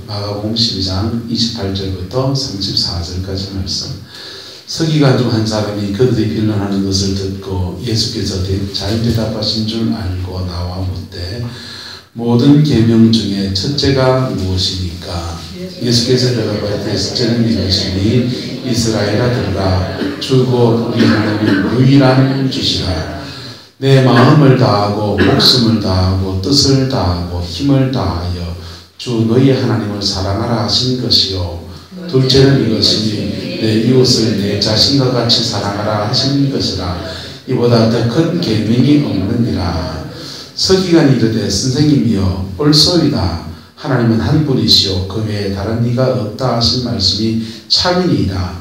마가복음 12장 28절부터 34절까지 말씀. 서기관 중 한 사람이 그들이 빌런하는 것을 듣고 예수께서 잘 대답하신 줄 알고 나와 묻되 모든 계명 중에 첫째가 무엇이니까? 예수께서 대답하되 첫째는 이것이니 이스라엘아 들으라 주고 우리 하나님은 유일한 주시라. 내 마음을 다하고 목숨을 다하고 뜻을 다하고 힘을 다하여 주 너희 하나님을 사랑하라 하신 것이요. 둘째는 이것이니 내 이웃을 내 자신과 같이 사랑하라 하신 것이라. 이보다 더 큰 계명이 없느니라. 서기관이 이르되 선생님이여 옳소이다. 하나님은 한 분이시오 그 외에 다른 이가 없다 하신 말씀이 참이니이다.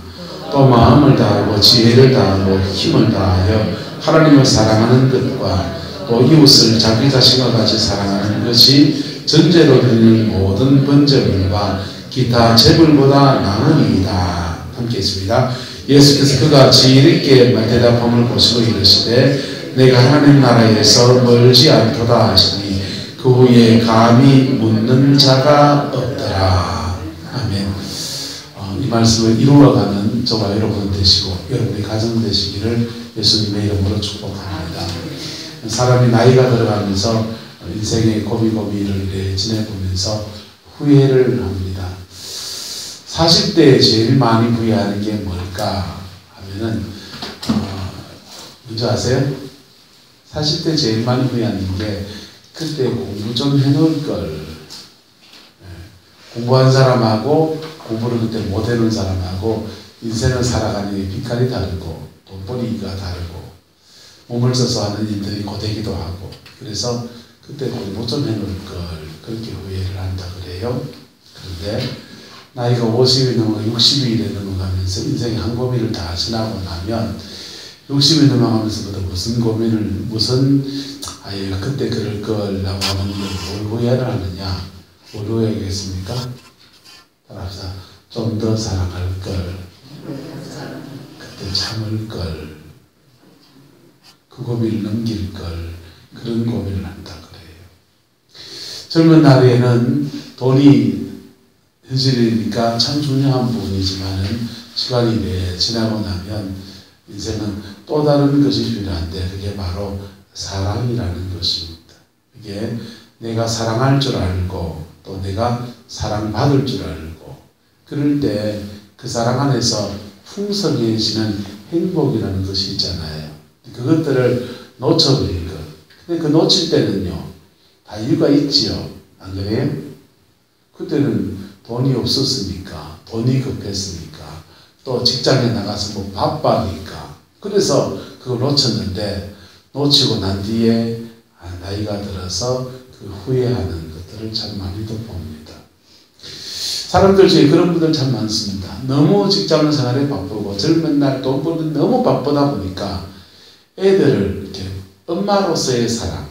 또 마음을 다하고 지혜를 다하고 힘을 다하여 하나님을 사랑하는 것과 또 이웃을 자기 자신과 같이 사랑하는 것이 전제로 드리는 모든 번제물과 기타 제물보다 나으니이다. 함께 있습니다. 예수께서 그가 지혜있게 대답함을 보시고 이르시되 내가 하나님 나라에서 멀지 않도다 하시니 그 후에 감히 묻는 자가 없더라. 아멘. 이 말씀을 이루어가는 저와 여러분 되시고 여러분의 가정 되시기를 예수님의 이름으로 축복합니다. 사람이 나이가 들어가면서 인생의 고비고비를 지내보면서 후회를 합니다. 40대에 제일 많이 후회하는 게 뭘까 하면은 뭔지 아세요? 40대 제일 많이 후회하는 게 그때 공부 좀 해놓을 걸. 공부한 사람하고 공부를 그때 못해놓은 사람하고 인생을 살아가는 게 빛깔이 다르고 돈벌이가 다르고 몸을 써서 하는 일들이 고되기도 하고 그래서 그때 공부 좀 해놓을 걸 그렇게 후회를 한다 그래요. 그런데 나이가 50이 넘어 60이 넘어가면서 인생의 한 고비를 다 지나고 나면 60이 넘어가면서부터 무슨 아예 그때 그럴 거라고 하는 걸 후회를 하느냐? 뭘 후회하겠습니까? 따라합시다. 좀 더 사랑할 걸, 그때 참을 걸, 그 고비를 넘길 걸, 그런 고비를 한다 그래요. 젊은 날에는 돈이 현실이니까 참 중요한 부분이지만은 시간이 지나고 나면 인생은 또 다른 것이 필요한데 그게 바로 사랑이라는 것입니다. 이게 내가 사랑할 줄 알고 또 내가 사랑받을 줄 알고 그럴 때 그 사랑 안에서 풍성해지는 행복이라는 것이 있잖아요. 그것들을 놓쳐버린 것. 근데 그 놓칠 때는요. 다 이유가 있지요. 안 그래요? 그때는 돈이 없었으니까 돈이 급했으니까 또 직장에 나가서 뭐 바빠니까 그래서 그걸 놓쳤는데 놓치고 난 뒤에 나이가 들어서 그 후회하는 것들을 참 많이도 봅니다. 사람들 중에 그런 분들 참 많습니다. 너무 직장 생활에 바쁘고 젊은 날 돈 벌는 너무 바쁘다 보니까 애들을 이렇게 엄마로서의 사랑,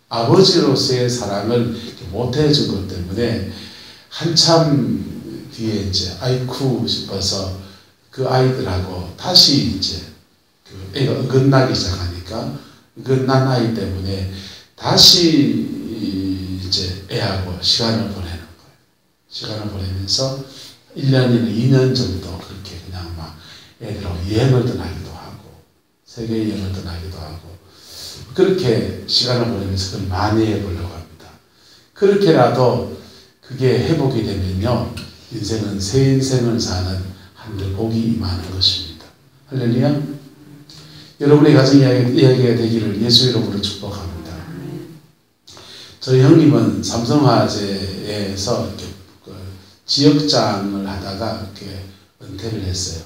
아버지로서의 사랑을 못 해준 것 때문에 한참 뒤에 이제 아이쿠 싶어서 그 아이들하고 다시 이제 그 애가 어긋나기 시작하니까 어긋난 아이 때문에 다시 이제 애하고 시간을 보내는 거예요. 시간을 보내면서 1년이나 2년 정도 그렇게 그냥 막 애들하고 여행을 떠나기도 하고 세계 여행을 떠나기도 하고 그렇게 시간을 보내면서 그걸 많이 해보려고 합니다. 그렇게라도 그게 회복이 되면요. 인생은 새 인생을 사는 하늘의 복이 임하는 것입니다. 할렐루야. 여러분의 가정 이야기가 되기를 예수 이름으로 축복합니다. 저희 형님은 삼성화재에서 이렇게 지역장을 하다가 이렇게 은퇴를 했어요.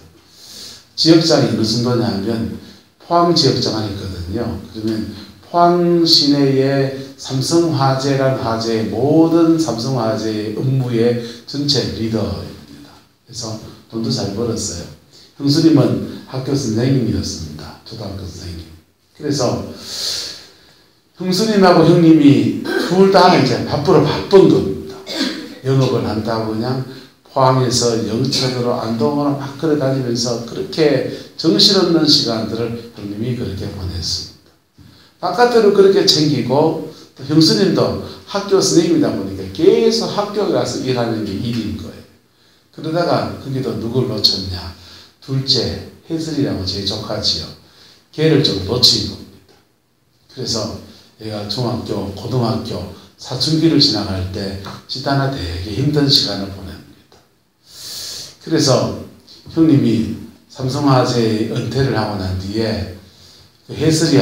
지역장이 어느 정도냐 하면 포항 지역장이 있거든요. 그러면 포항 시내의 삼성화재란 화재의 모든 삼성화재의 업무의 전체 리더입니다. 그래서 돈도 잘 벌었어요. 형수님은 학교 선생님이었습니다. 초등학교 선생님. 그래서 형수님하고 형님이 둘 다 이제 바쁜 겁니다. 영업을 한다고 그냥 포항에서 영천으로 안동으로 막 걸어다니면서 그렇게 정신없는 시간들을 형님이 그렇게 보냈습니다. 바깥으로 그렇게 챙기고 또 형수님도 학교 선생님이다 보니까 계속 학교에 가서 일하는 게 일인 거예요. 그러다가 거기도 누굴 놓쳤냐? 둘째 혜슬이라고 제 조카지요. 걔를 좀 놓친 겁니다. 그래서 얘가 중학교, 고등학교, 사춘기를 지나갈 때 지단아 되게 힘든 시간을 보냅니다. 그래서 형님이 삼성화재에 은퇴를 하고 난 뒤에 그 혜슬이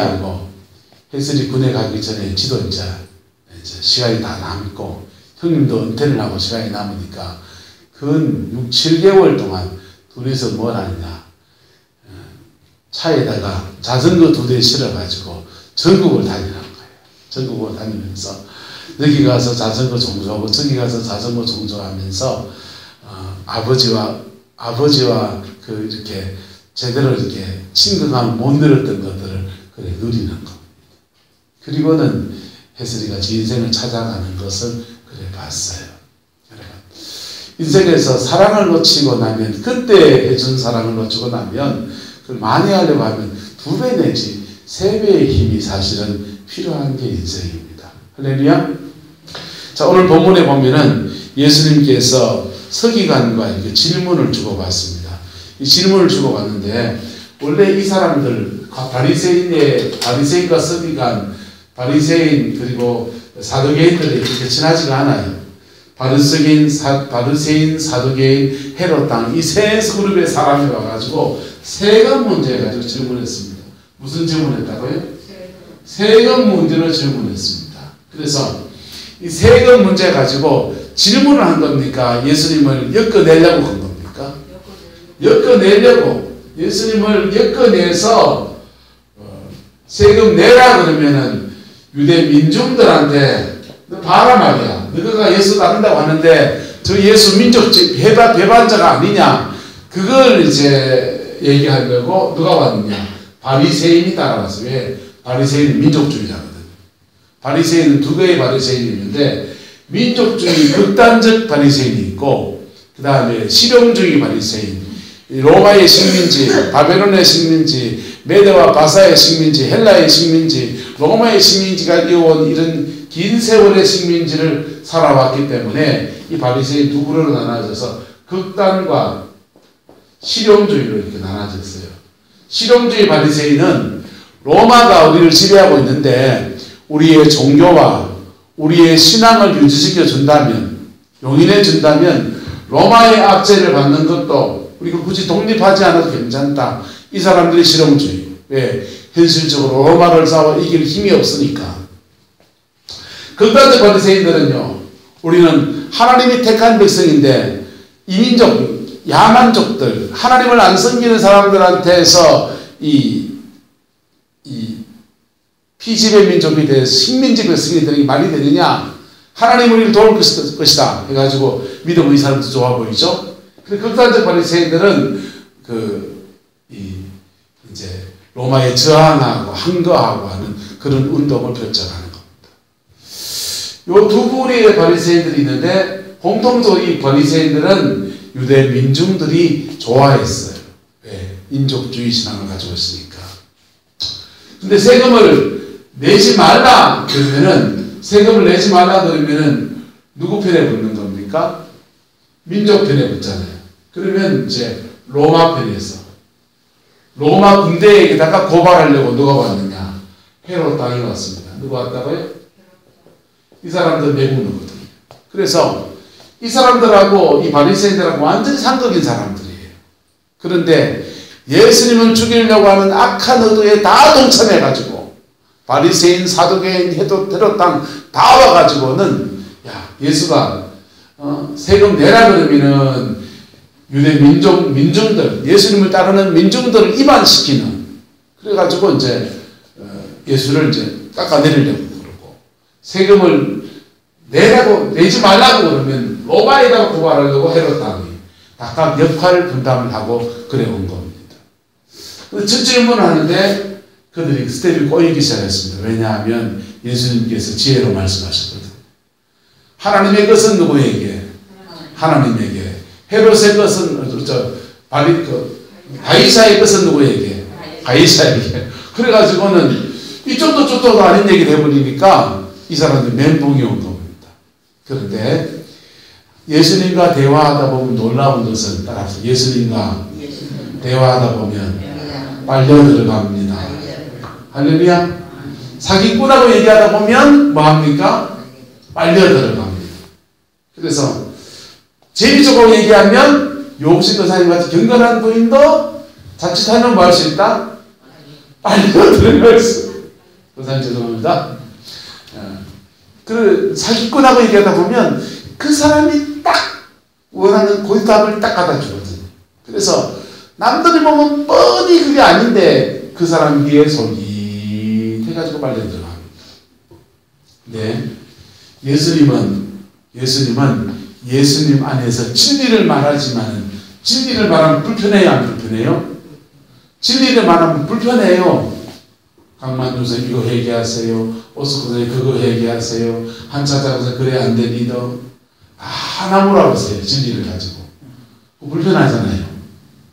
군에 가기 전에 지도 이제 시간이 다 남고 형님도 은퇴를 하고 시간이 남으니까 근 6, 7개월 동안 둘이서 뭘 하느냐. 차에다가 자전거 2대 실어가지고 전국을 다니는 거예요. 전국을 다니면서 여기 가서 자전거 종조하고 저기 가서 자전거 종조하면서 아버지와 그 이렇게 제대로 이렇게 친근함을 못 누렸던 것들을 그래 누리는 겁니다. 그리고는 혜슬이가 제 인생을 찾아가는 것을 그래 봤어요. 여러분, 인생에서 사랑을 놓치고 나면 그때 해준 사랑을 놓치고 나면 그걸 많이 하려고 하면 2배 내지 3배의 힘이 사실은 필요한 게 인생입니다. 할렐루야. 자, 오늘 본문에 보면은 예수님께서 서기관과 이렇게 질문을 주고받습니다. 이 질문을 주고받는데 원래 이 사람들 바리새인과 서기관, 바리새인 그리고 사두개인들이 그렇게 친하지가 않아요. 바리새인, 사두개인, 헤롯 당 이 세 그룹의 사람이 와가지고 세금 문제에 가지고 질문했습니다. 무슨 질문했다고요? 세금 문제로 질문했습니다. 그래서 이 세금 문제 가지고 질문을 한 겁니까? 예수님을 엮어내려고 한 겁니까? 엮어내려고 예수님을 엮어내서 세금 내라 그러면은 유대 민중들한테 너 봐라 말이야. 너가 예수 따른다고 하는데 저 예수 민족 배반자가 아니냐. 그걸 이제 얘기하려고 누가 왔느냐. 바리새인이 따라왔어요. 왜? 바리새인은 민족주의자거든. 바리새인은 2개의 바리새인이 있는데 민족주의 극단적 바리새인이 있고 그 다음에 실용주의 바리새인, 로마의 식민지, 바벨론의 식민지, 메대와 바사의 식민지, 헬라의 식민지, 로마의 식민지가 이어온 이런 긴 세월의 식민지를 살아왔기 때문에 이 바리새인 2그룹으로 나눠져서 극단과 실용주의로 이렇게 나눠졌어요. 실용주의 바리새인은 로마가 우리를 지배하고 있는데 우리의 종교와 우리의 신앙을 유지시켜 준다면, 용인해 준다면 로마의 압제를 받는 것도 우리가 굳이 독립하지 않아도 괜찮다. 이 사람들이 실용주의. 왜? 현실적으로 로마를 싸워 이길 힘이 없으니까. 극단적 바리새인들은요, 우리는 하나님이 택한 백성인데 이민족, 야만족들, 하나님을 안 섬기는 사람들한테서 이 피지배 민족이 돼서 식민지 백성이 되는 게 말이 되느냐? 하나님 우리를 도울 것이다 해가지고 믿음의 사람도 좋아 보이죠? 그리고 극단적 바리새인들은 이제 로마에 저항하고 항거하고 하는 그런 운동을 펼쳐가는 겁니다. 요 2부류의 바리새인들이 있는데 공통적으로 이 바리새인들은 유대 민중들이 좋아했어요. 왜? 민족주의 신앙을 가지고 있으니까. 근데 세금을 내지 말라 그러면은 세금을 내지 말라 그러면은 누구 편에 붙는 겁니까? 민족 편에 붙잖아요. 그러면 이제 로마 편에서 로마 군대에게다가 고발하려고 누가 왔느냐? 헤롯 당이 왔습니다. 누가 왔다고요? 이 사람들 내국노거든요. 그래서 이 사람들하고 이 바리새인들하고 완전히 상극인 사람들이에요. 그런데 예수님을 죽이려고 하는 악한 의도에 다 동참해가지고 바리새인, 사두개인, 헤롯 당 다 와가지고는 야 예수가 세금 내라 그러면은 유대 민중들, 예수님을 따르는 민중들을 이반시키는 그래가지고 이제 예수를 이제 깎아내리려고 그러고 세금을 내지 말라고 그러면 로마에다가 고발하려고 헤롯 당이 각각 역할 분담을 하고 그래 온 겁니다. 첫 질문을 하는데 그들이 스텝이 꼬이기 시작했습니다. 왜냐하면 예수님께서 지혜로 말씀하셨거든요. 하나님의 것은 누구에게? 하나님에게. 헤롯의 것은 가이사의 것은 누구에게? 가이사에게. 그래가지고는 이쪽도 저쪽도 아닌 얘기를 해버리니까 이 사람들 멘붕이 온 겁니다. 그런데 예수님과 대화하다 보면 놀라운 것은 따라서 예수님과 대화하다 보면 빨려 들어갑니다. 할렐루야. 사기꾼하고 얘기하다 보면 뭐합니까? 빨려 들어갑니다. 그래서 재미적으로 얘기하면 욕심 여사님 같이 경건한 부인도 자칫하면 뭐 할 수 있다? 빨려 들어갈 수. 여사님 죄송합니다. 그 사기꾼하고 얘기하다 보면 그 사람이 딱 원하는 고집답을 딱 갖다 주거든요. 그래서 남들이 보면 뻔히 그게 아닌데 그 사람 귀에 솔깃해가지고 빨려 들어갑니다. 네, 예수님은 예수님 안에서 진리를 말하지만 진리를 말하면 불편해요, 안 불편해요? 진리를 말하면 불편해요. 강만주 선생님 이거 회개하세요. 오스코 선생님 그거 회개하세요. 한차장에서 그래 안 돼 리더. 하나 물어보세요. 진리를 가지고. 불편하잖아요.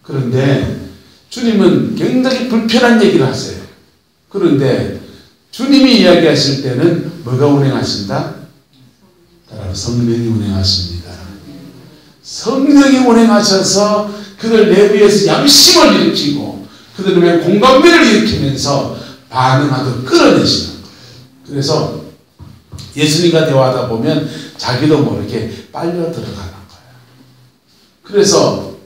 그런데 주님은 굉장히 불편한 얘기를 하세요. 그런데 주님이 이야기하실 때는 뭐가 운행하신다? 따라서 성령이 운행하십니다. 성령이 운행하셔서 그들 내부에서 양심을 일으키고 그들의 공감대를 일으키면서 반응하도록 끌어내시는 거예요. 그래서 예수님과 대화하다 보면 자기도 모르게 빨려 들어가는 거예요. 그래서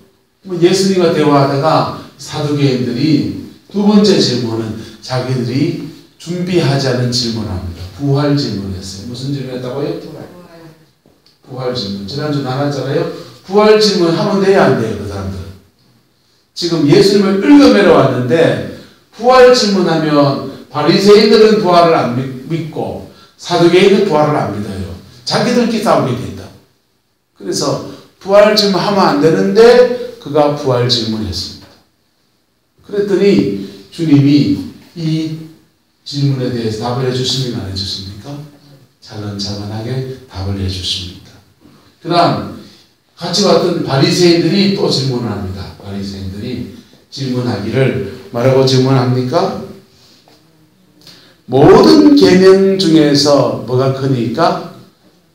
예수님과 대화하다가 사두개인들이 두 번째 질문은 자기들이 준비하지 않은 질문을 합니다. 부활 질문했어요. 무슨 질문했다고요? 부활 질문. 지난주 나눴잖아요. 부활 질문 하면 돼야 안 돼요, 그 사람들은. 지금 예수님을 읽어내려 왔는데 부활 질문하면 바리새인들은 부활을 안 믿고 사두개인은 부활을 안 믿어요. 자기들끼리 싸우게 된다. 그래서 부활 질문하면 안 되는데 그가 부활 질문했습니다. 그랬더니 주님이 이 질문에 대해서 답을 해주십니까? 안 해주십니까? 차근차근하게 답을 해주십니다. 그 다음 같이 왔던 바리새인들이 또 질문을 합니다. 바리새인들이 질문하기를 뭐라고 질문합니까? 모든 계명 중에서 뭐가 크니까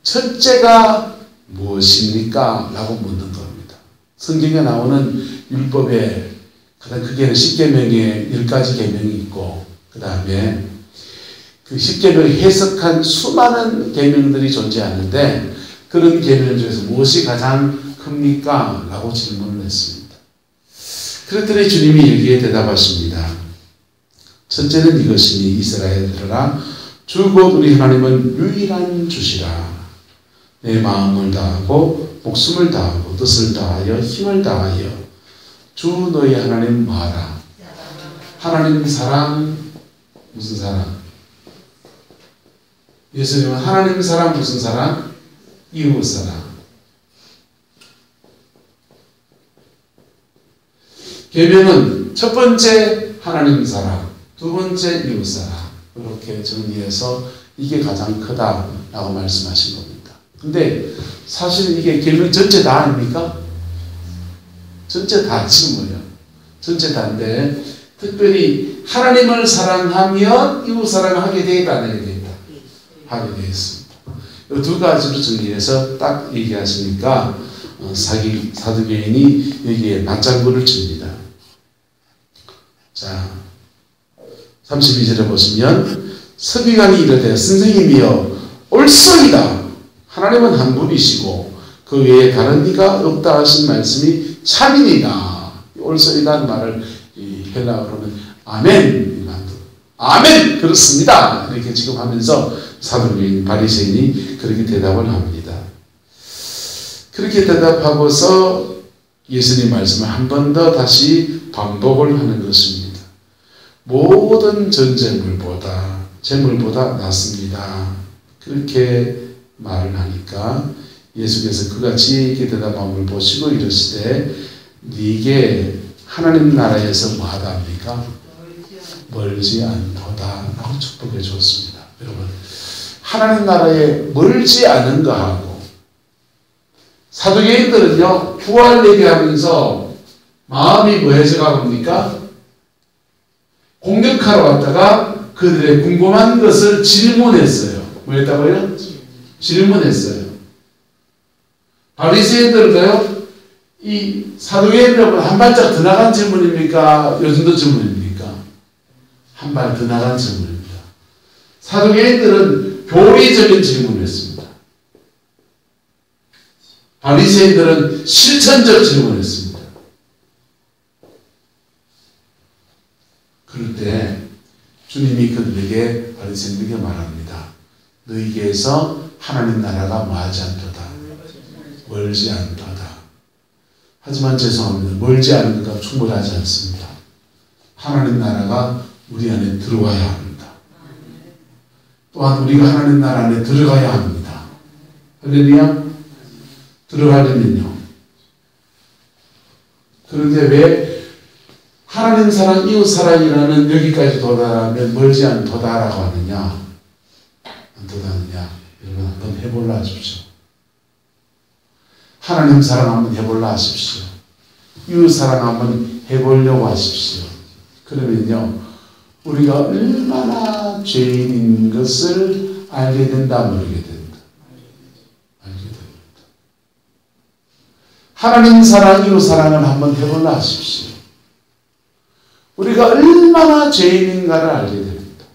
첫째가 무엇입니까? 라고 묻는 겁니다. 성경에 나오는 율법에 가장 크게는 10계명에 10가지 계명이 있고 그 다음에 그 10계명을 해석한 수많은 계명들이 존재하는데 그런 계명 중에서 무엇이 가장 큽니까? 라고 질문을 했습니다. 그랬더니 주님이 여기에 대답하십니다. 첫째는 이것이니 이스라엘들아 주 곧 우리 하나님은 유일한 주시라. 내 마음을 다하고 목숨을 다하고 뜻을 다하여 힘을 다하여 주 너희 하나님 뭐하라. 하나님 사랑. 무슨 사랑? 예수님은 하나님 사랑 무슨 사랑? 이웃 사랑. 계명은 첫 번째 하나님 사랑, 두 번째 이웃 사랑. 이렇게 정리해서 이게 가장 크다라고 말씀하신 겁니다. 근데 사실 이게 계명 전체 다 아닙니까? 전체 다지 뭐예요? 전체 다인데 특별히 하나님을 사랑하면 이웃 사랑을 하게 되겠다, 안 하게 되겠다? 하게 되겠습니다. 이 두 가지로 정리해서 딱 얘기하시니까 사두개인이 여기에 맞장구를 칩니다. 자, 32절에 보시면 서기관이 이르되 선생님이여 옳소이다. 하나님은 한 분이시고 그 외에 다른 이가 없다 하신 말씀이 참이니이다. 옳소이다는 말을 헬라어로는 아멘. 아멘 그렇습니다. 이렇게 지금 하면서 사두개인 바리새인이 그렇게 대답을 합니다. 그렇게 대답하고서 예수님 말씀을 한 번 더 다시 반복을 하는 것입니다. 모든 전제물보다 재물보다 낫습니다. 그렇게 말을 하니까 예수께서 그같이 이렇게 대답함을 보시고 이르시되 네게 하나님 나라에서 뭐하다 합니까? 멀지 않도다 라고 축복해 주었습니다. 여러분 하나님 나라에 멀지 않은 거하고 사두개인들은요 부활 얘기하면서 마음이 뭐해져 갑니까? 공격하러 왔다가 그들의 궁금한 것을 질문했어요. 뭐 했다고요? 질문했어요. 바리새인들은요, 이 사두개인들은 한 발짝 더 나간 질문입니까? 요즘도 질문입니까? 한 발 더 나간 질문입니다. 사두개인들은 교리적인 질문을 했습니다. 바리새인들은 실천적 질문을 했습니다. 그럴 때 주님이 그들에게 바리새인들에게 말합니다. 너희에게서 하나님 나라가 뭐하지 않도다. 멀지 않도다. 하지만 죄송합니다. 멀지 않은 것과 충분하지 않습니다. 하나님 나라가 우리 안에 들어와야 합니다. 또한 우리가 하나님 나라 안에 들어가야 합니다. 할렐루야. 들어가려면요. 그런데 왜 하나님 사랑, 이웃 사랑이라는 여기까지 도달하면 멀지 않도다라고 하느냐? 안 도달하느냐? 여러분 한번 해볼라 하십시오. 하나님 사랑 한번 해볼라 하십시오. 이웃 사랑 한번 해보려고 하십시오. 그러면요, 우리가 얼마나 죄인인 것을 알게 된다, 모르게 된다. 알게 됩니다. 하나님 사랑, 이웃 사랑을 한번 해볼라 하십시오. 우리가 얼마나 죄인인가를 알게 됩니다.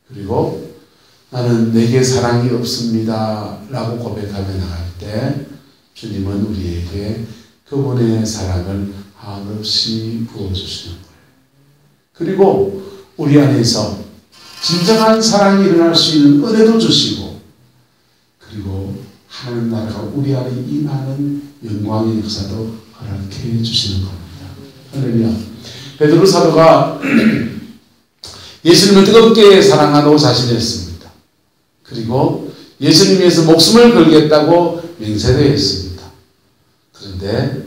그리고 나는 내게 사랑이 없습니다 라고 고백하며 나갈 때 주님은 우리에게 그분의 사랑을 한없이 부어주시는 거예요. 그리고 우리 안에서 진정한 사랑이 일어날 수 있는 은혜도 주시고, 그리고 하나님 나라가 우리 안에 임하는 영광의 역사도 허락해 주시는 겁니다. 할렐루야. 베드로 사도가 예수님을 뜨겁게 사랑하고 자신했습니다. 그리고 예수님 위해서 목숨을 걸겠다고 맹세도 했습니다. 그런데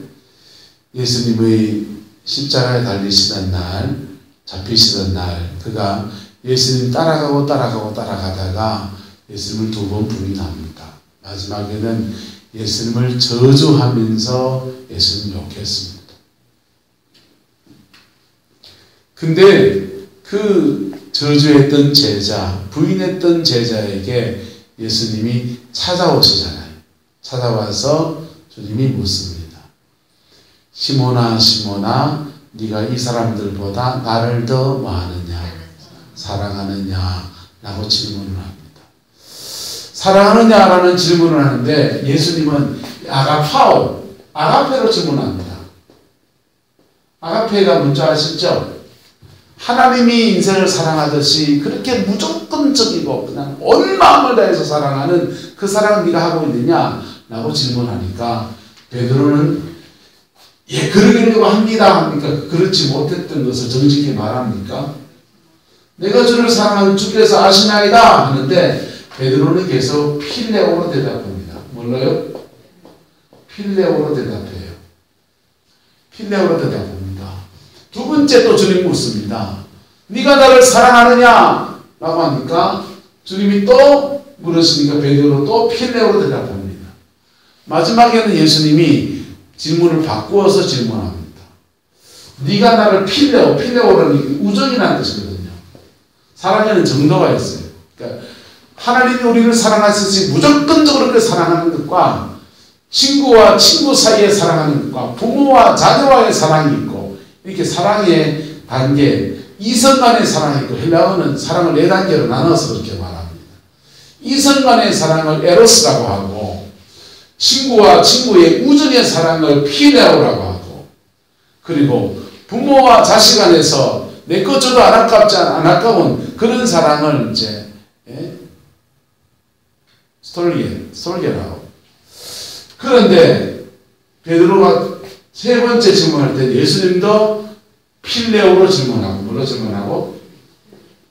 예수님의 십자가에 달리시던 날, 잡히시던 날, 그가 예수님 따라가다가 예수님을 2번 부인합니다. 마지막에는 예수님을 저주하면서 예수님을 욕했습니다. 근데 그 저주했던 제자, 부인했던 제자에게 예수님이 찾아오시잖아요. 찾아와서 주님이 묻습니다. 시몬아, 시몬아, 네가 이 사람들보다 나를 더 뭐하느냐? 사랑하느냐? 라고 질문을 합니다. 사랑하느냐라는 질문을 하는데 예수님은 아가페로 질문합니다. 아가페가 뭔지 아시죠? 하나님이 인생을 사랑하듯이 그렇게 무조건적이고 그냥 온 마음을 다해서 사랑하는 그 사랑을 네가 하고 있느냐? 라고 질문하니까 베드로는 예, 그러려고 합니다. 합니까? 그렇지 못했던 것을 정직히 말합니까? 내가 주를 사랑하는 주께서 아시나이다 하는데 베드로는 계속 필레오로 대답합니다. 몰라요? 필레오로 대답해요. 필레오로 대답합니다. 두 번째 또 주님 묻습니다. 네가 나를 사랑하느냐? 라고 하니까 주님이 또 물으시니까 베드로 또 필레오로 대답합니다. 마지막에는 예수님이 질문을 바꾸어서 질문합니다. 네가 나를 필레오라는 우정이라는 뜻이거든요. 사랑에는 정도가 있어요. 그러니까 하나님이 우리를 사랑하듯이 무조건적으로 그렇게 사랑하는 것과 친구와 친구 사이에 사랑하는 것과 부모와 자녀와의 사랑이 있고 이렇게 사랑의 단계, 이성 간의 사랑이 있고 헬라어는 사랑을 4단계로 나눠서 그렇게 말합니다. 이성 간의 사랑을 에로스라고 하고 친구와 친구의 우정의 사랑을 필레오라고 하고 그리고 부모와 자식 안에서 내 것 줘도 안 아까운 그런 사랑을 이제 스톨게라고. 그런데 베드로가 세 번째 질문할 때 예수님도 필레오로 질문하고 뭐로 질문하고?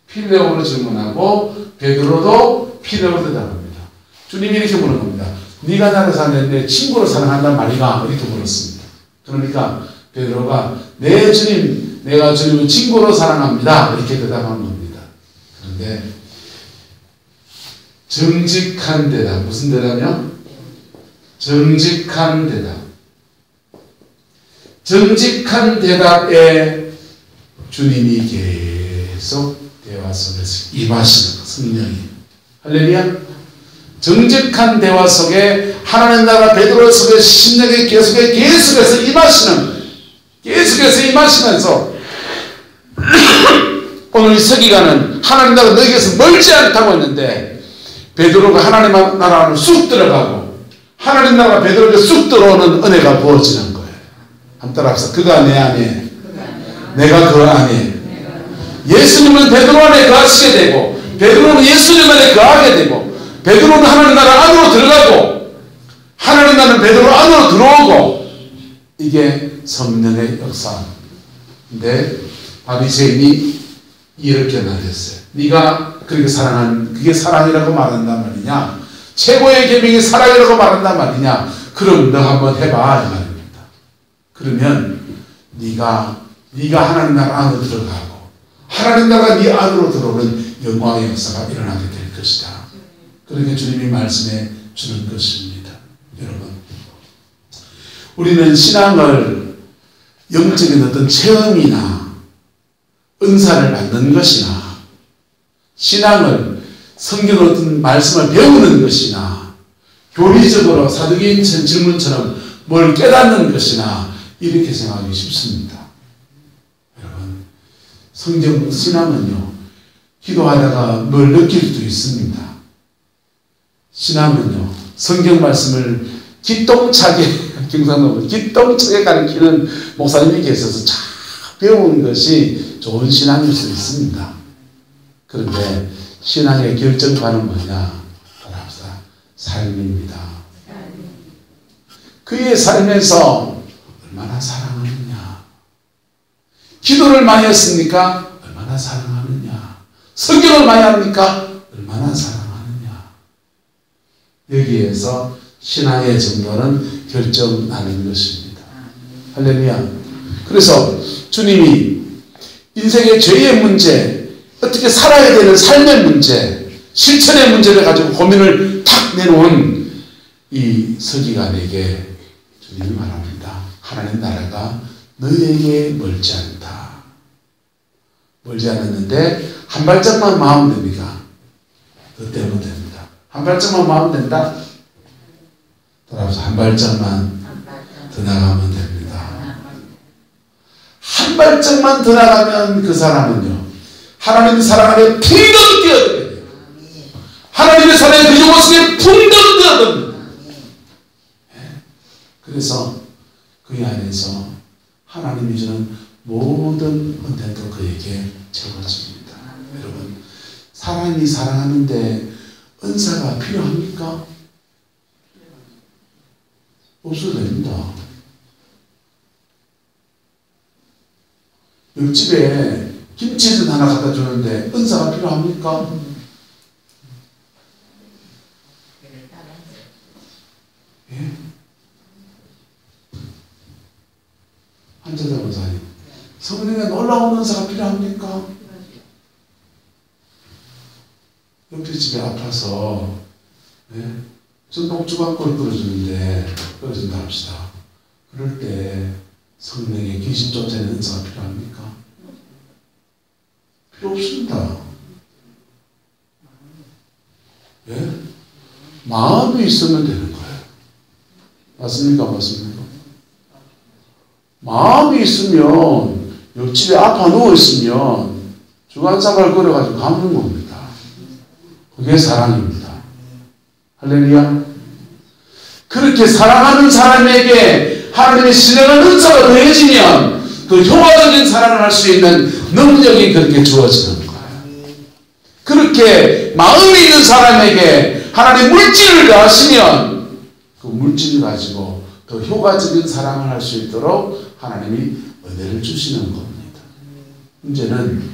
필레오로 질문하고 베드로도 필레오로 대답합니다. 주님이 이렇게 물은 겁니다. 네가 나를 사랑했는데 친구로 사랑한단 말이가? 이렇게 물었습니다. 그러니까 베드로가 네 주님, 내가 주님을 친구로 사랑합니다. 이렇게 대답한 겁니다. 그런데 정직한 대답, 무슨 대답이요? 정직한 대답. 정직한 대답에 주님이 계속 대화 속에서 임하시는 성령이. 할렐루야. 정직한 대화 속에 하나님 나라 베드로 속에 심령에 계속해서 임하시는 거예요. 계속해서 임하시면서 오늘 이 서기관은 하나님 나라 너희에게서 멀지 않다고 했는데 베드로가 하나님 나라 안으로 쑥 들어가고 하나님 나라가 베드로에게 쑥 들어오는 은혜가 부어지는 거예요. 한번 따라합시다. 그가 내 안에, 내가 그 안에. 예수님은 베드로 안에 거하시게 되고 베드로는 예수님 안에 거하게 되고 베드로는 하나님 나라 안으로 들어가고 하나님 나라는 베드로 안으로 들어오고 이게 성령의 역사인데 바리새인이 이렇게 말했어요. 네가 그렇게 사랑한 그게 사랑이라고 말한단 말이냐? 최고의 계명이 사랑이라고 말한단 말이냐? 그럼 너 한번 해봐 이 말입니다. 그러면 네가 하나님 나라 안으로 들어가고 하나님 나라가 네 안으로 들어오는 영광의 역사가 일어나게 될 것이다. 그렇게 주님이 말씀해 주는 것입니다. 여러분, 우리는 신앙을 영적인 어떤 체험이나 은사를 받는 것이나 신앙을 성경 어떤 말씀을 배우는 것이나 교리적으로 사도계인 질문처럼 뭘 깨닫는 것이나 이렇게 생각하기 쉽습니다. 여러분, 성경 신앙은요, 기도하다가 뭘 느낄 수도 있습니다. 신앙은요, 성경 말씀을 기똥차게 경상도로 기똥차게 가르치는 목사님이 계셔서 잘 배우는 것이 좋은 신앙일 수 있습니다. 그런데 신앙의 결정판은 뭐냐? 따라합시다. 삶입니다. 그의 삶에서 얼마나 사랑하느냐? 기도를 많이 했습니까? 얼마나 사랑하느냐? 성경을 많이 합니까? 얼마나 사랑하느냐? 여기에서 신앙의 정도는 결정나는 것입니다. 할렐루야. 그래서 주님이 인생의 죄의 문제, 어떻게 살아야 되는 삶의 문제, 실천의 문제를 가지고 고민을 탁 내놓은 이 서기관에게 주님이 말합니다. 하나님 나라가 너희에게 멀지 않다. 멀지 않았는데 한 발짝만 마음 됩니까? 더 떼면 됩니다. 한 발짝만 마음 된다? 따라서 한 발짝만 더 나가면 됩니다. 한 발짝만 더 나가면 그 사람은요, 하나님의 사랑 안에 풍덩 뛰어들어야 돼요. 하나님의 사랑의 그 영혼 속에 풍덩 뛰어듭니다. 그래서 그 안에서 하나님이 주는 모든 은혜도 그에게 채워집니다. 여러분, 사람이 사랑하는데 은사가 필요합니까? 없어도 됩니다. 옆집에 김치전 하나 갖다 주는데 은사가 필요합니까? 예? 한자자 원사님, 성령의 놀라운 은사가 필요합니까? 옆에 집에 아파서 전복주방골 끓여준다 합시다. 그럴 때 성령의 귀신 쫓아내는 은사가 필요합니까? 필요 없습니다. 예? 마음이 있으면 되는 거예요. 맞습니까? 맞습니까? 마음이 있으면, 옆집에 아파 누워있으면 주간사발 걸어가지고 갚는 겁니다. 그게 사랑입니다. 할렐루야. 그렇게 사랑하는 사람에게 하나님의 신령한 은사가 더해지면 그 효과적인 사랑을 할 수 있는 능력이 그렇게 주어지는 거예요. 그렇게 마음이 있는 사람에게 하나님 물질을 가하시면 그 물질을 가지고 더 효과적인 사랑을 할 수 있도록 하나님이 은혜를 주시는 겁니다. 문제는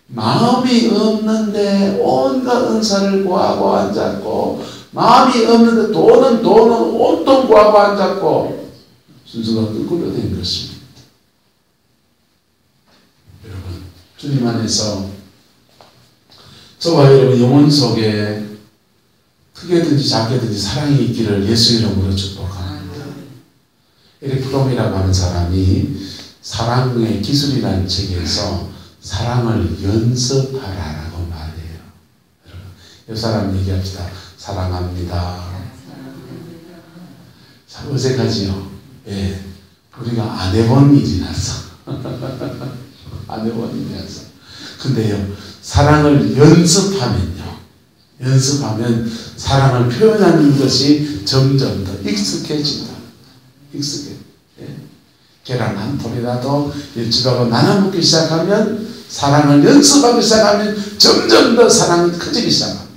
마음이 없는데 온갖 은사를 구하고 앉았고, 마음이 없는데 돈은 온통 구하고 앉았고, 순서가 거꾸로 된 것입니다. 여러분, 주님 안에서 저와 여러분 영혼 속에 크게든지 작게든지 사랑이 있기를 예수 이름으로 축복합니다. 에릭 프롬이라고 하는 사람이 사랑의 기술이라는 책에서 사랑을 연습하라라고 말해요. 여러분, 이 사람 얘기합시다. 사랑합니다. 참 어색하지요. 예. 우리가 안 해본 일이라서. 안 해본 일이라서. 근데요, 사랑을 연습하면 사랑을 표현하는 것이 점점 더 익숙해진다. 예. 계란 한 톨이라도 일주일하고 나눠 먹기 시작하면, 사랑을 연습하기 시작하면 점점 더 사랑이 커지기 시작합니다.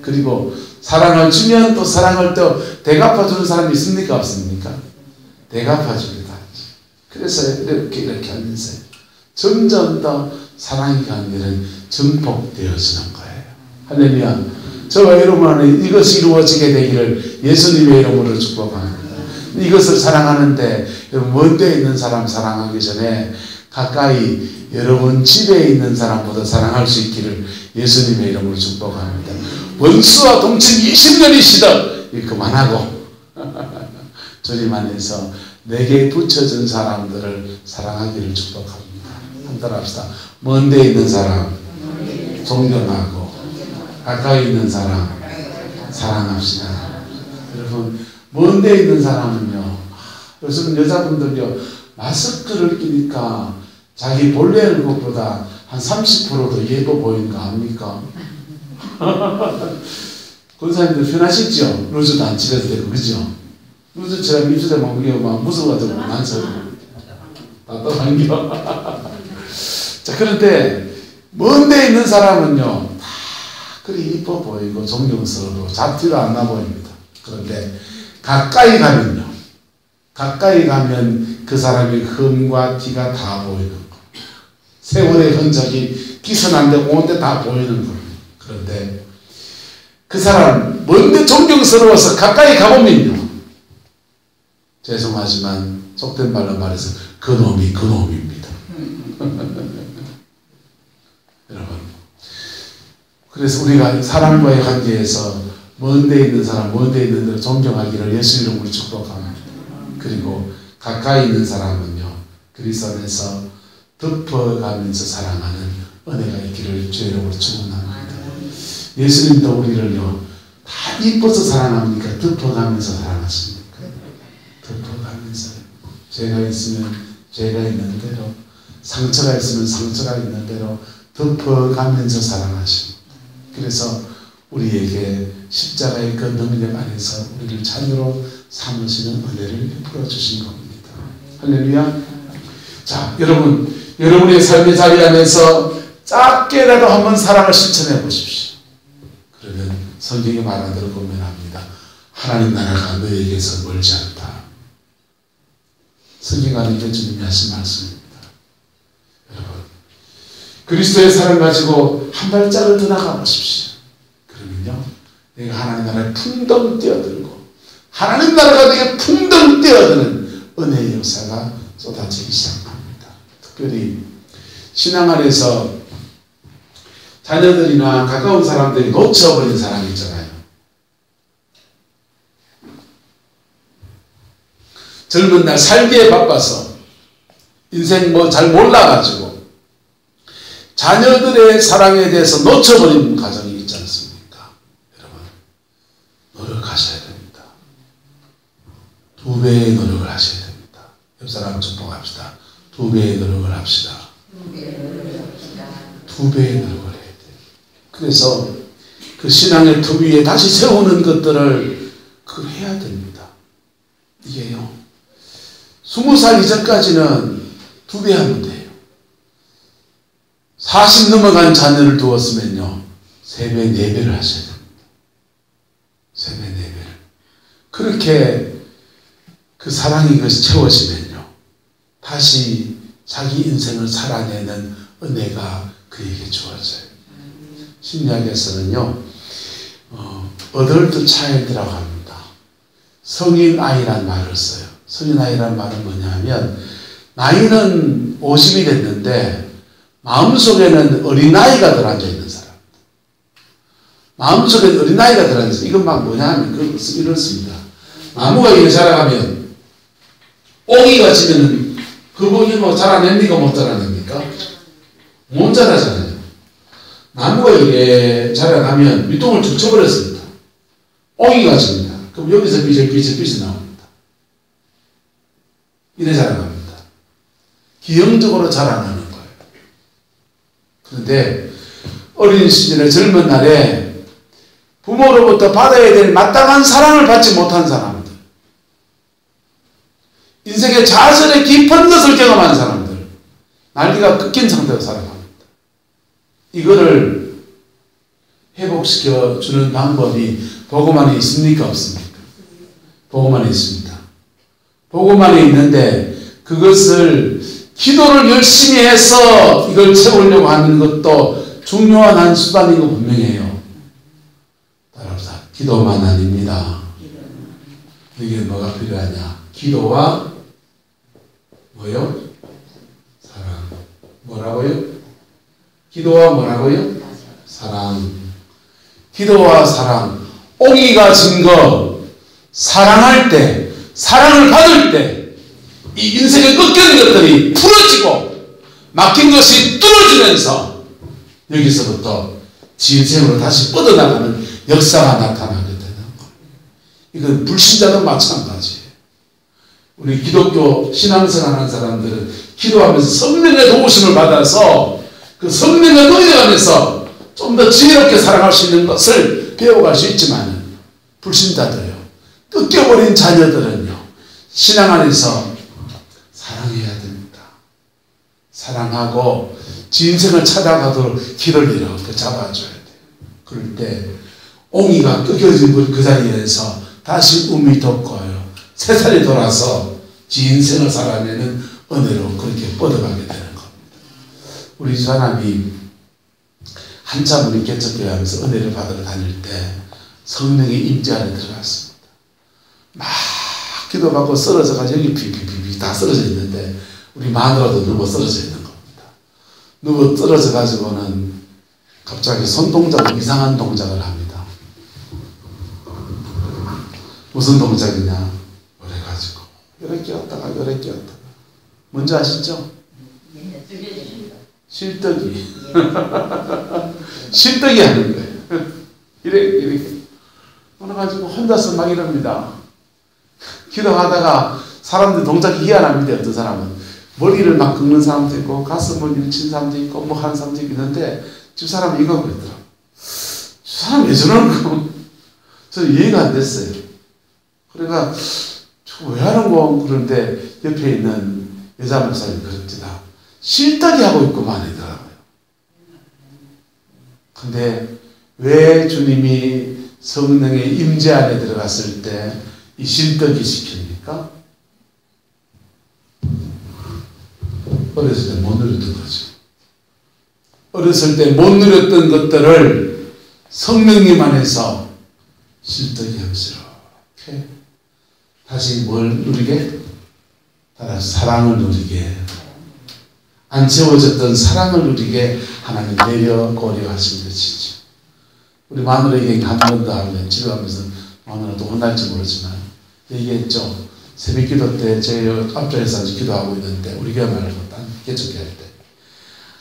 그리고 사랑을 주면 또 사랑을 또 대갚아주는 사람이 있습니까? 없습니까? 대갚아줍니다. 그래서 이렇게 하면서 점점 더 사랑의 관계는 증폭되어지는 거예요. 할렐루야. 저와 여러분 안에 이것이 이루어지게 되기를 예수님의 이름으로 축복합니다. 이것을 사랑하는데, 여러분 먼데 있는 사람 사랑하기 전에 가까이 여러분 집에 있는 사람보다 사랑할 수 있기를 예수님의 이름으로 축복합니다. 원수와 동침 20년이시다. 그만하고 주님 안에서 내게 붙여준 사람들을 사랑하기를 축복합니다. 한번 합시다. 먼데 있는 사람 존경하고 가까이 있는 사람 사랑합시다. 여러분, 먼데 있는 사람은요, 요즘 여자분들요, 마스크를 끼니까 자기 본래 얼굴보다 한 30%더 예뻐 보이는 거 압니까? 권사님들 편하시죠? 루즈도 안 칠해도 되고, 그죠? 루즈 칠하면 입술에 막 무서워가지고 난서 답답한겨. 자, 그런데 먼데 있는 사람은요, 다 그리 이뻐 보이고 존경스러워 잡티도 안 나 보입니다. 그런데 가까이 가면 그 사람의 흠과 티가 다 보이는 거. 세월의 흔적이 기선한데 온데 다 보이는 겁니다. 그런데 그 사람 먼데 존경스러워서 가까이 가보면요, 죄송하지만 속된 말로 말해서 그놈입니다. 여러분, 그래서 우리가 사람과의 관계에서 먼데 있는 사람, 먼데 있는 데를 존경하기를 예수 이름으로 축복합니다. 그리고 가까이 있는 사람은요, 그리스도 안에서 덮어가면서 사랑하는 은혜가 있기를 주 이름으로 축원합니다. 예수님도 우리를요, 다 이뻐서 사랑합니까? 덮어가면서 사랑하십니까? 덮어가면서. 죄가 있으면 죄가 있는 대로, 상처가 있으면 상처가 있는 대로 덮어가면서 사랑하십니다. 그래서 우리에게 십자가의 그 능력 안에서 우리를 자녀로 삼으시는 은혜를 베풀어 주신 겁니다. 할렐루야. 자, 여러분의 삶의 자리 안에서 작게라도 한번 사랑을 실천해 보십시오. 그러면 성경이 말한 대로 고면합니다. 하나님 나라가 너에게서 멀지 않다. 성경 안에 주님이 하신 말씀입니다. 여러분, 그리스도의 사랑 가지고 한 발짝을 더 나가 보십시오. 그러면요, 내가 하나님 나라에 풍덩 뛰어들고 하나님 나라가 내게 풍덩 뛰어드는 은혜의 역사가 쏟아지기 시작합니다. 특별히 신앙 안에서 자녀들이나 가까운 사람들이 놓쳐버린 사람이 있잖아요. 젊은 날 살기에 바빠서 인생 잘 몰라가지고 자녀들의 사랑에 대해서 놓쳐버린 가정이 있지 않습니까? 여러분, 노력하셔야 됩니다. 2배의 노력을 하셔야 됩니다. 옆 사람 축복합시다. 2배의 노력을 합시다. 2배의 노력을 해야 돼요. 그래서 그 신앙의 터 위에 다시 세우는 것들을 그걸 해야 됩니다. 이게요, 20살 이전까지는 2배 하면 돼요. 40 넘어간 자녀를 두었으면요, 3배, 4배를 하셔야 됩니다. 3배, 4배를. 그렇게 그 사랑이 그것이 채워지면요, 다시 자기 인생을 살아내는 은혜가 그에게 주어져요. 심리학에서는요, 어덜트 차일드라고 합니다. 성인 아이란 말을 써요. 성인 아이란 말은 뭐냐 하면, 나이는 50이 됐는데 마음속에는 어린아이가 들어앉아 있는 사람. 마음속에는 어린아이가 들어앉아 있어요. 이건 막 뭐냐 하면 이렇습니다. 나무가 이렇게 자라가면 옥이가 지면은 그 옥이 뭐 자라냅니까? 못 자라냅니까? 못 자라잖아요. 나무가 이렇게 자라가면 밑동을 쭉 쳐버렸습니다. 옥이가 집니다. 그럼 여기서 빛이 나옵니다. 이래 자랑합니다. 기형적으로 자랑하는 거예요. 그런데 어린 시절에 젊은 날에 부모로부터 받아야 될 마땅한 사랑을 받지 못한 사람들, 인생의 좌절의 깊은 것을 경험한 사람들, 날개가 끊긴 상태로 살아갑니다. 이거를 회복시켜 주는 방법이 복음 안에 있습니까? 없습니까? 복음 안에 있습니다. 복음 안에 있는데 그것을 기도를 열심히 해서 이걸 채우려고 하는 것도 중요한 한 수단인 거 분명해요. 따라합시다. 기도만 아닙니다. 이게 뭐가 필요하냐? 기도와 뭐요? 사랑. 뭐라고요? 기도와 뭐라고요? 사랑. 기도와 사랑. 옹이가 증거. 사랑할 때, 사랑을 받을 때 이 인생에 꺾여있는 것들이 풀어지고 막힌 것이 뚫어지면서 여기서부터 진생으로 다시 뻗어나가는 역사가 나타나게 되는 거예요. 이건 불신자도 마찬가지예요. 우리 기독교 신앙생활하는 사람들은 기도하면서 성령의 도우심을 받아서 그 성령의 노력하면서 좀 더 지혜롭게 살아갈 수 있는 것을 배워갈 수 있지만 불신자들요, 꺾여버린 자녀들은요, 신앙 안에서 사랑해야 됩니다. 사랑하고 진생을 찾아가도록 길을 이렇게 잡아줘야 돼요. 그럴 때 옹이가 꺾여진 그 자리에서 다시 움이 돋고요, 새살이 돌아서 진생을 살아내는 은혜로 그렇게 뻗어가게 되는 겁니다. 우리 사람이 한참 우리 개척교회 하면서 은혜를 받으러 다닐 때 성령의 임재 안에 들어갔습니다. 막 기도받고 쓰러져가지고 여기 비비비비 다 쓰러져 있는데 우리 마누라도 누워 쓰러져 있는 겁니다. 누워 쓰러져가지고는 갑자기 손동작으로 이상한 동작을 합니다. 무슨 동작이냐? 그래가지고 이렇게 왔다가 이렇게 왔다가 뭔지 아시죠? 실뜨기. 실뜨기 하는 거예요. 이렇게 그래가지고 혼자서 막 이럽니다. 기도하다가 사람들 동작이 희한합니다. 어떤 사람은 머리를 막 긁는 사람도 있고 가슴을 밀친 사람도 있고 뭐 하는 사람도 있는데 집사람은 이거 그랬더라고요. 집사람 왜 저러는 거? 저는 이해가 안 됐어요. 그러니까 왜 하는 거? 그런데 옆에 있는 여자 목사님 그럽니다. 실뜨기 하고 있고만 하더라고요. 근데 왜 주님이 성령의 임재 안에 들어갔을 때 이 실뜨기 시킵니까? 어렸을 때 못 누렸던 거죠. 어렸을 때 못 누렸던 것들을 성령님 안에서 실뜨기 하면서 이렇게 다시 뭘 누리게? 따라서 사랑을 누리게, 안 채워졌던 사랑을 누리게 하나님 내려 고려하신 것이죠. 우리 마누라에게 한 번 더 하면 집에 가면서 마누라도 혼날지 모르지만 얘기했죠. 새벽 기도 때 제 앞자리에서 기도하고 있는데 우리 교회 말고 딴 개척교회 할 때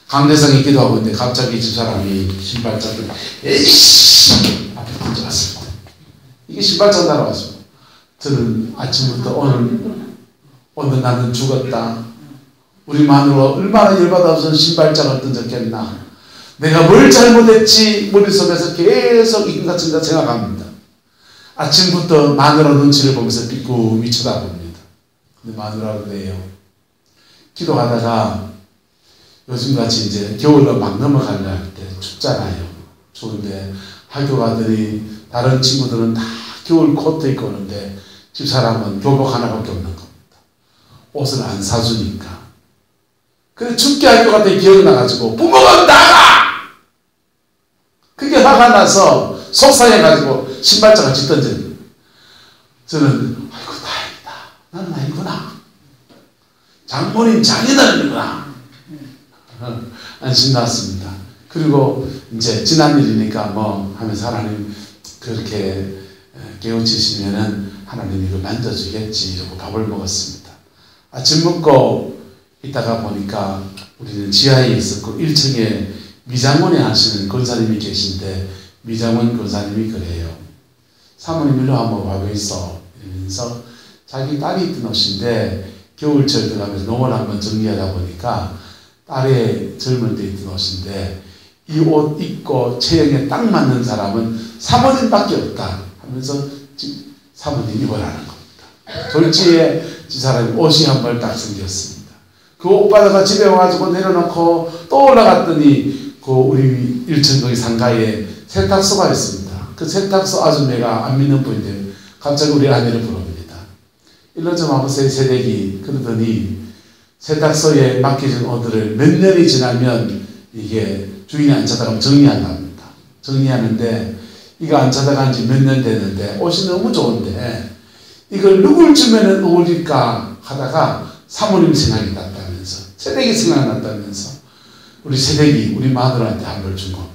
강대성이 기도하고 있는데 갑자기 집사람이 신발장을 에이씨 앞에 던져왔습니다. 이게 신발장 날아왔습니다. 저는 아침부터 오늘 나는 죽었다. 우리 마누라가 얼마나 열받아서 신발장을 던졌겠나. 내가 뭘 잘못했지 머릿속에서 계속 이같은 거 생각합니다. 아침부터 마누라 눈치를 보면서 삐꾸미 쳐다봅니다. 근데 마누라가 그래요. 기도하다가 요즘같이 이제 겨울로 막 넘어가려 할 때 춥잖아요. 추운데 학교 가더니 다른 친구들은 다 겨울 코트 입고 오는데 집사람은 교복 하나밖에 없는 겁니다. 옷을 안 사주니까. 그래 춥게 학교 갔다 기억나가지고 부모가 나가! 그게 화가 나서 속상해가지고 신발장을 찢던져요. 저는 아이고 다행이다. 나는 아니구나. 장모님 장인어른이구나. 안심 났습니다. 그리고 이제 지난 일이니까 뭐 하면서 하나님 그렇게 깨우치시면은 하나님이 이거 만져주겠지 이러고 밥을 먹었습니다. 아침 먹고 있다가 보니까 우리는 지하에 있었고 1층에 미장원에 하시는 권사님이 계신데 미장원 권사님이 그래요. 사모님 일로 한번 와보 있어 이러면서 자기 딸이 입던 옷인데 겨울철 들어가면서 농을 한번 정리하다 보니까 딸의 젊을 때 입던 옷인데 이 옷 입고 체형에 딱 맞는 사람은 사모님밖에 없다 하면서 사모님 입으라는 겁니다. 졸지에 이 사람이 옷이 한 벌 딱 생겼습니다. 그 옷 받아서 집에 와가지고 내려놓고 또 올라갔더니 그 우리 일천 거기 상가에 세탁소가 있습니다. 그 세탁소 아줌매가 안 믿는 분인데 갑자기 우리 아내를 부릅니다. 일로 좀 와보세요 새댁이. 그러더니 세탁소에 맡겨진 옷들을 몇 년이 지나면 이게 주인이 안 찾아가면 정리한답니다. 정리하는데 이거 안 찾아간 지 몇 년 됐는데 옷이 너무 좋은데 이걸 누굴 주면은 어울릴까 하다가 사모님 생각이 났다면서 새댁이 생각났다면서 우리 새댁이 우리 마누라한테 한 벌 준 겁니다.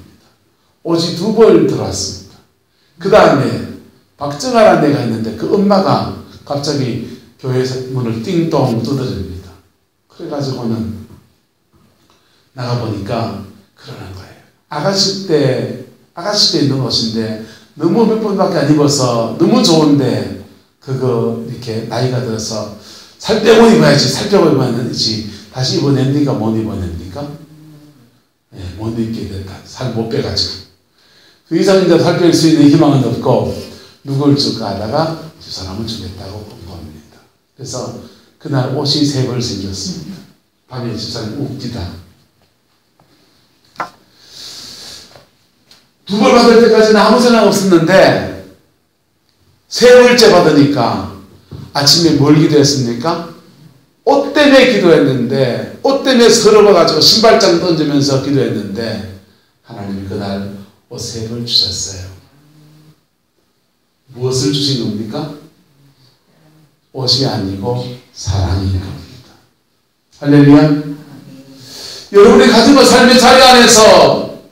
옷이 2벌 들어왔습니다. 그 다음에 박정아라는 애가 있는데 그 엄마가 갑자기 교회 문을 띵동 두드립니다. 그래가지고는 나가보니까 그러는 거예요. 아가씨 때 있는 옷인데 너무 몇 번밖에 안 입어서 너무 좋은데 그거 이렇게 나이가 들어서 살 빼고 입어야지. 살 빼고 입어야지. 다시 입어냅니까? 못 입어냅니까? 네, 못 입게 된다. 살 못 빼가지고. 그 이상 이제 살 뺄 수 있는 희망은 없고 누굴 줄까 하다가 저 사람을 주겠다고 본 겁니다. 그래서 그날 옷이 3벌 생겼습니다. 밤에 집사님 웃기다. 2벌 받을 때까지는 아무 생각 없었는데 3벌째 받으니까 아침에 뭘 기도했습니까? 옷 때문에 기도했는데 옷 때문에 서러워가지고 신발장 던지면서 기도했는데 하나님이 그날 옷 3벌 주셨어요. 무엇을 주신 겁니까? 옷이 아니고 사랑인 겁니다. 할렐루야. 여러분이 가지고 삶의 자리 안에서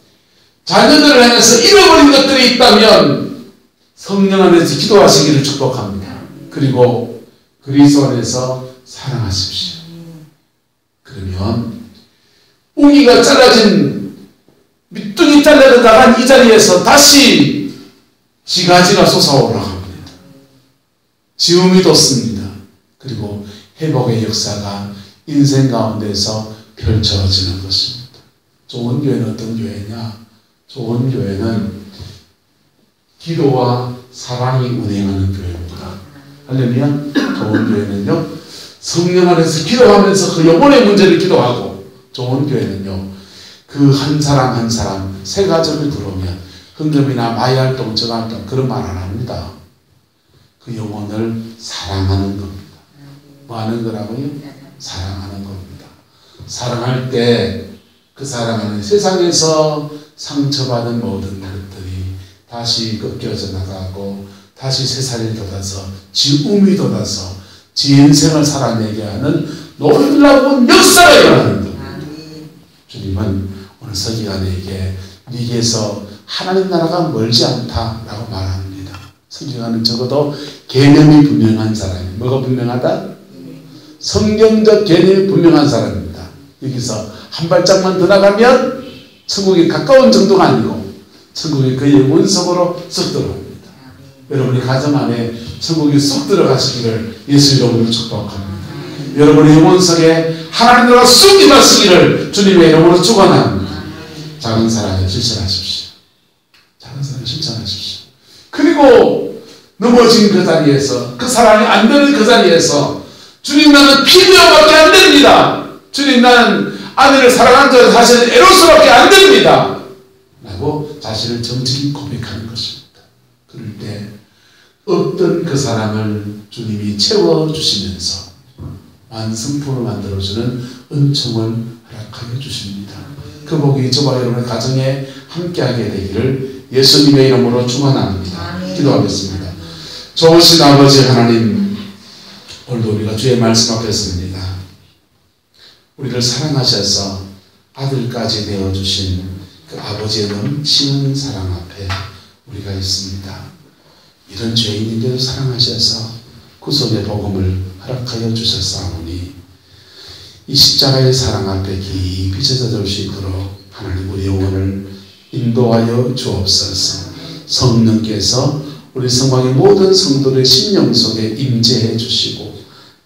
자녀들을 향해서 잃어버린 것들이 있다면 성령 안에서 기도하시기를 축복합니다. 그리고 그리스도 안에서 사랑하십시오. 그러면 우기가 잘라진 밑둥이 잘려 나간 이 자리에서 다시 지가지가 솟아올라갑니다. 지음이 돋습니다. 그리고 회복의 역사가 인생 가운데서 펼쳐지는 것입니다. 좋은 교회는 어떤 교회냐? 좋은 교회는 기도와 사랑이 운행하는 교회입니다. 할렐루야. 좋은 교회는요, 성령 안에서 기도하면서 그 영혼의 문제를 기도하고, 좋은 교회는요, 그 한 사람 한 사람 새 가족이 들어오면 헌금이나 마이활동, 정활동 그런 말 안 합니다. 그 영혼을 사랑하는 겁니다. 뭐 하는 거라고요? 사랑하는 겁니다. 사랑할 때 그 사랑하는 세상에서 상처받은 모든 것들이 다시 꺾여져 나가고 다시 새살이 돋아서 지움이 돋아서 지 인생을 살아내게 하는 놀라운 역사가 일어나는 겁니다. 주님은 오늘 서기관에게 네게서 하나님 나라가 멀지 않다라고 말합니다. 서기관은 적어도 개념이 분명한 사람이에요. 뭐가 분명하다? 성경적 개념이 분명한 사람입니다. 여기서 한 발짝만 더 나가면 천국이 가까운 정도가 아니고 천국이 그 영혼 속으로 쏙 들어옵니다. 여러분이 가정 안에 천국이 쏙 들어가시기를 예수 이름으로 축복합니다. 여러분의 영혼 속에 하나님 나라가 쏙 임하시기를 주님의 이름으로 축원합니다. 작은 사랑을 실천하십시오. 작은 사랑을 실천하십시오. 그리고 넘어진 그 자리에서 그 사랑이 안 되는 그 자리에서 주님 나는 피디어밖에 안 됩니다. 주님 나는 아내를 사랑하는 자 사실은 에로스밖에 안 됩니다. 라고 자신을 정직히 고백하는 것입니다. 그럴 때 어떤 그 사랑을 주님이 채워주시면서 완성품을 만들어주는 은총을 허락하여 주십니다. 그 복이 저와 여러분의 가정에 함께하게 되기를 예수님의 이름으로 축원합니다. 기도하겠습니다. 좋으신 아버지 하나님, 오늘도 우리가 주의 말씀 앞에 섭니다. 우리를 사랑하셔서 아들까지 내어주신 그 아버지의 넘치는 사랑 앞에 우리가 있습니다. 이런 죄인인데도 사랑하셔서 구속의 복음을 허락하여 주셨사오니 이 십자가의 사랑 앞에 깊이 젖어들 수 있도록 하나님 우리 영혼을 인도하여 주옵소서. 성령께서 우리 성방의 모든 성도의 심령 속에 임재해 주시고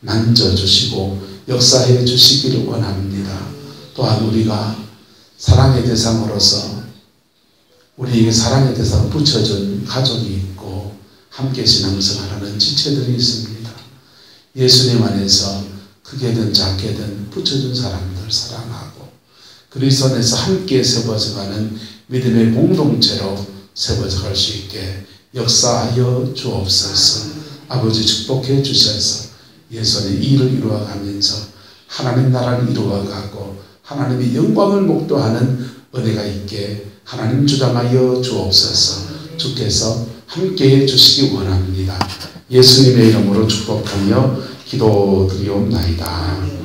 만져주시고 역사해 주시기를 원합니다. 또한 우리가 사랑의 대상으로서 우리에게 사랑의 대상을 붙여준 가족이 있고 함께 신앙생활하는 지체들이 있습니다. 예수님 안에서 크게든 작게든 붙여준 사람들 사랑하고 그리스도 안에서 함께 세워져가는 믿음의 공동체로 세워져갈 수 있게 역사하여 주옵소서. 아버지 축복해 주셔서 예수의 일을 이루어가면서 하나님 나라를 이루어가고 하나님의 영광을 목도하는 은혜가 있게 하나님 주장하여 주옵소서. 주께서 함께해 주시기 원합니다. 예수님의 이름으로 축복하며 기도드리옵나이다.